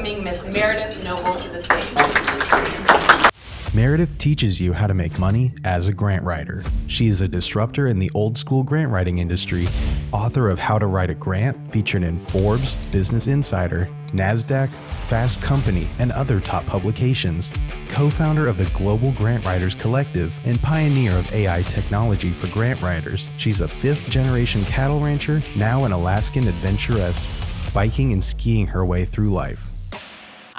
welcoming Miss Meredith Noble to the stage. Meredith teaches you how to make money as a grant writer. She is a disruptor in the old school grant writing industry, author of How to Write a Grant, featured in Forbes, Business Insider, NASDAQ, Fast Company, and other top publications. Co-founder of the Global Grant Writers Collective and pioneer of AI technology for grant writers. She's a fifth-generation cattle rancher, now an Alaskan adventuress, biking and skiing her way through life.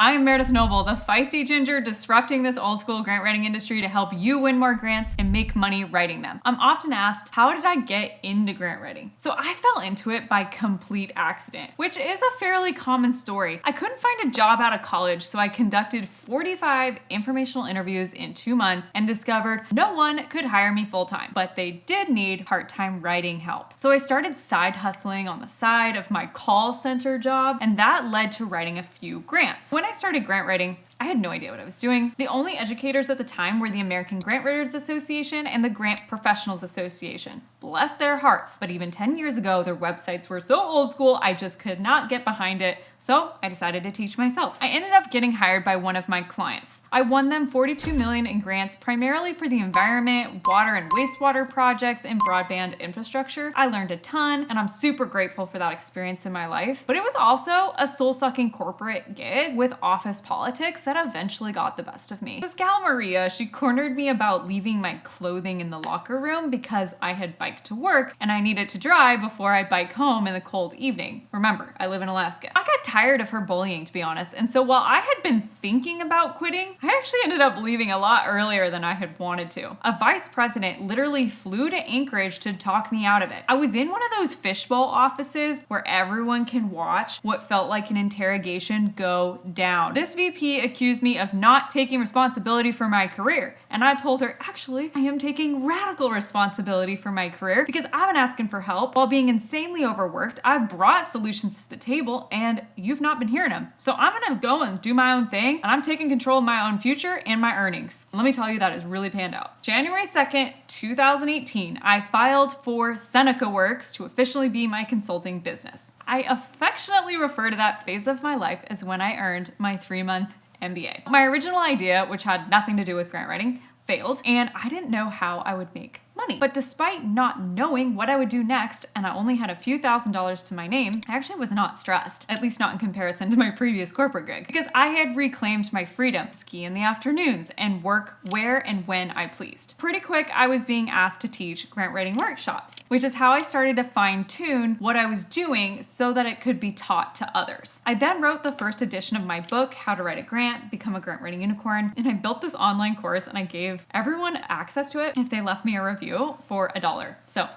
I'm Meredith Noble, the feisty ginger disrupting this old school grant writing industry to help you win more grants and make money writing them. I'm often asked, how did I get into grant writing? So I fell into it by complete accident, which is a fairly common story. I couldn't find a job out of college, so I conducted 45 informational interviews in 2 months and discovered no one could hire me full-time, but they did need part-time writing help. So I started side hustling on the side of my call center job, and that led to writing a few grants. When I started grant writing, I had no idea what I was doing. The only educators at the time were the American Grant Writers Association and the Grant Professionals Association. Bless their hearts, but even 10 years ago, their websites were so old school, I just could not get behind it, so I decided to teach myself. I ended up getting hired by one of my clients. I won them $42 million in grants, primarily for the environment, water and wastewater projects, and broadband infrastructure. I learned a ton, and I'm super grateful for that experience in my life, but it was also a soul-sucking corporate gig with office politics that eventually got the best of me. This gal Maria, she cornered me about leaving my clothing in the locker room because I had biked to work and I needed to dry before I bike home in the cold evening. Remember, I live in Alaska. I got tired of her bullying, to be honest, and so while I had been thinking about quitting, I actually ended up leaving a lot earlier than I had wanted to. A vice president literally flew to Anchorage to talk me out of it. I was in one of those fishbowl offices where everyone can watch what felt like an interrogation go down. This VP accused me of not taking responsibility for my career, and I told her, actually, I am taking radical responsibility for my career because I've been asking for help while being insanely overworked. I've brought solutions to the table and you've not been hearing them. So I'm gonna go and do my own thing, and I'm taking control of my own future and my earnings. And let me tell you, that has really panned out. January 2nd, 2018, I filed for Seneca Works to officially be my consulting business. I affectionately refer to that phase of my life as when I earned my 3-month MBA. My original idea, which had nothing to do with grant writing, failed, and I didn't know how I would make money. But despite not knowing what I would do next, and I only had a few $1,000s to my name, I actually was not stressed, at least not in comparison to my previous corporate gig, because I had reclaimed my freedom, ski in the afternoons, and work where and when I pleased. Pretty quick, I was being asked to teach grant writing workshops, which is how I started to fine-tune what I was doing so that it could be taught to others. I then wrote the first edition of my book, How to Write a Grant, Become a Grant Writing Unicorn, and I built this online course and I gave everyone access to it if they left me a review for $1. So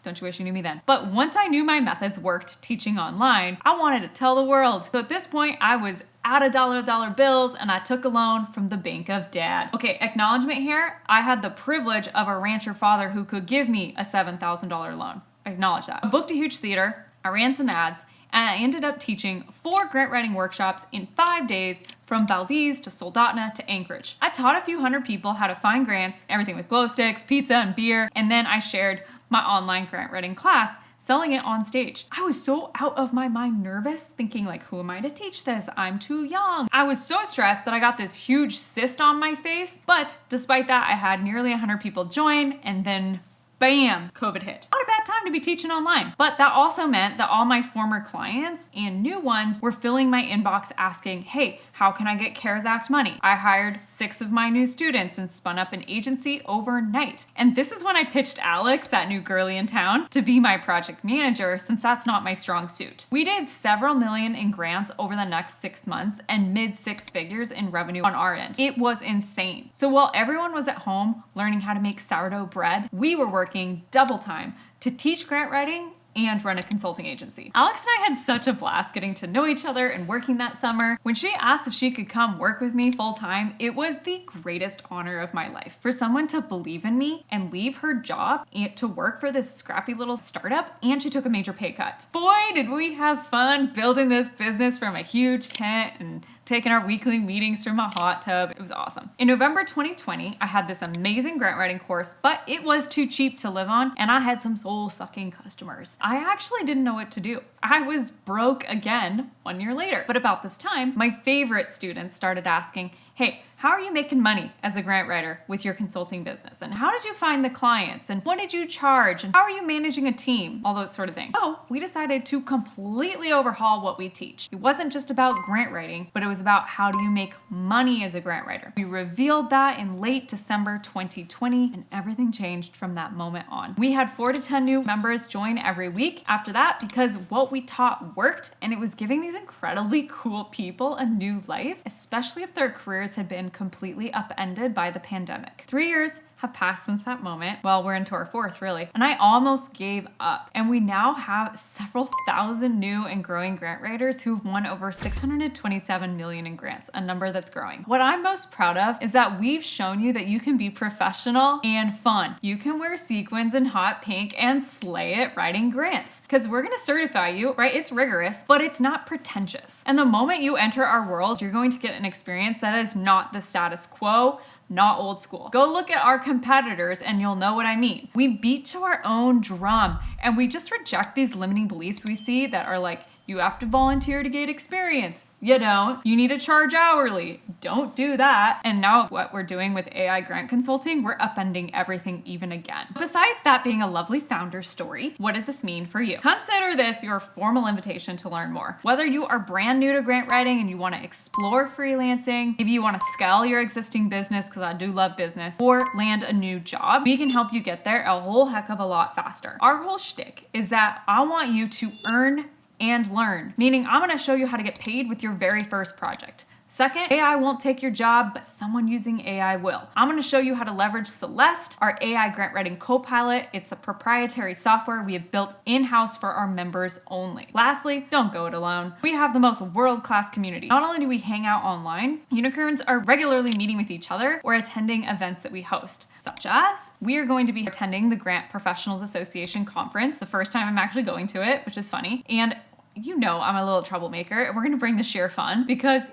don't you wish you knew me then? But once I knew my methods worked teaching online, I wanted to tell the world. So at this point, I was out of dollar bills and I took a loan from the Bank of Dad. Okay, acknowledgement here. I had the privilege of a rancher father who could give me a $7,000 loan. I acknowledge that. I booked a huge theater, I ran some ads, and I ended up teaching 4 grant writing workshops in 5 days from Valdez to Soldotna to Anchorage. I taught a few hundred people how to find grants, everything with glow sticks, pizza, and beer, and then I shared my online grant writing class, selling it on stage. I was so out of my mind nervous, thinking like, who am I to teach this? I'm too young. I was so stressed that I got this huge cyst on my face, but despite that, I had nearly 100 people join, and then bam, COVID hit. Not a bad time to be teaching online. But that also meant that all my former clients and new ones were filling my inbox asking, hey, how can I get CARES Act money? I hired 6 of my new students and spun up an agency overnight. And this is when I pitched Alex, that new girly in town, to be my project manager, since that's not my strong suit. We did several million in grants over the next 6 months and mid-6 figures in revenue on our end. It was insane. So while everyone was at home learning how to make sourdough bread, we were working double time to teach grant writing and run a consulting agency. Alex and I had such a blast getting to know each other and working that summer. When she asked if she could come work with me full time, it was the greatest honor of my life. For someone to believe in me and leave her job and to work for this scrappy little startup, and she took a major pay cut. Boy, did we have fun building this business from a huge tent and taking our weekly meetings from a hot tub. It was awesome. In November 2020, I had this amazing grant writing course, but it was too cheap to live on, and I had some soul-sucking customers. I actually didn't know what to do. I was broke again 1 year later. But about this time, my favorite students started asking, hey, how are you making money as a grant writer with your consulting business? And how did you find the clients? And what did you charge? And how are you managing a team? All those sort of things. So we decided to completely overhaul what we teach. It wasn't just about grant writing, but it was about how do you make money as a grant writer. We revealed that in late December 2020, and everything changed from that moment on. We had 4 to 10 new members join every week after that because what we taught worked, and it was giving these incredibly cool people a new life, especially if their careers had been completely upended by the pandemic. 3 years have passed since that moment. Well, we're into our 4th really. And I almost gave up. And we now have several thousand new and growing grant writers who've won over 627 million in grants, a number that's growing. What I'm most proud of is that we've shown you that you can be professional and fun. You can wear sequins and hot pink and slay it writing grants. Because we're gonna certify you, right? It's rigorous, but it's not pretentious. And the moment you enter our world, you're going to get an experience that is not the status quo, not old school. Go look at our competitors and you'll know what I mean. We beat to our own drum and we just reject these limiting beliefs we see that are like, you have to volunteer to gain experience. You don't. You need to charge hourly. Don't do that. And now what we're doing with AI grant consulting, we're upending everything even again. Besides that being a lovely founder story, what does this mean for you? Consider this your formal invitation to learn more. Whether you are brand new to grant writing and you want to explore freelancing, maybe you want to scale your existing business, because I do love business, or land a new job, we can help you get there a whole heck of a lot faster. Our whole shtick is that I want you to earn and learn, meaning I'm gonna show you how to get paid with your very first project. Second, AI won't take your job, but someone using AI will. I'm gonna show you how to leverage Celeste, our AI grant writing co-pilot. It's a proprietary software we have built in-house for our members only. Lastly, don't go it alone. We have the most world-class community. Not only do we hang out online, unicorns are regularly meeting with each other or attending events that we host, such as we are going to be attending the Grant Professionals Association conference, the first time I'm actually going to it, which is funny. And you know I'm a little troublemaker, and we're gonna bring the sheer fun because,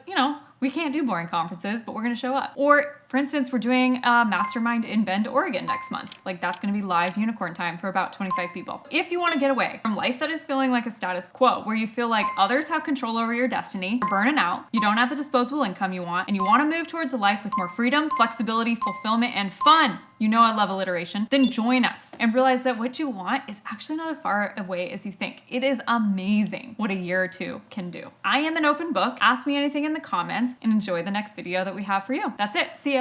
we can't do boring conferences, but we're gonna show up. Or, for instance, we're doing a mastermind in Bend, Oregon next month. Like, that's gonna be live unicorn time for about 25 people. If you wanna get away from life that is feeling like a status quo, where you feel like others have control over your destiny, you're burning out, you don't have the disposable income you want, and you wanna move towards a life with more freedom, flexibility, fulfillment, and fun, you know I love alliteration, then join us and realize that what you want is actually not as far away as you think. It is amazing what a year or 2 can do. I am an open book. Ask me anything in the comments and enjoy the next video that we have for you. That's it. See ya.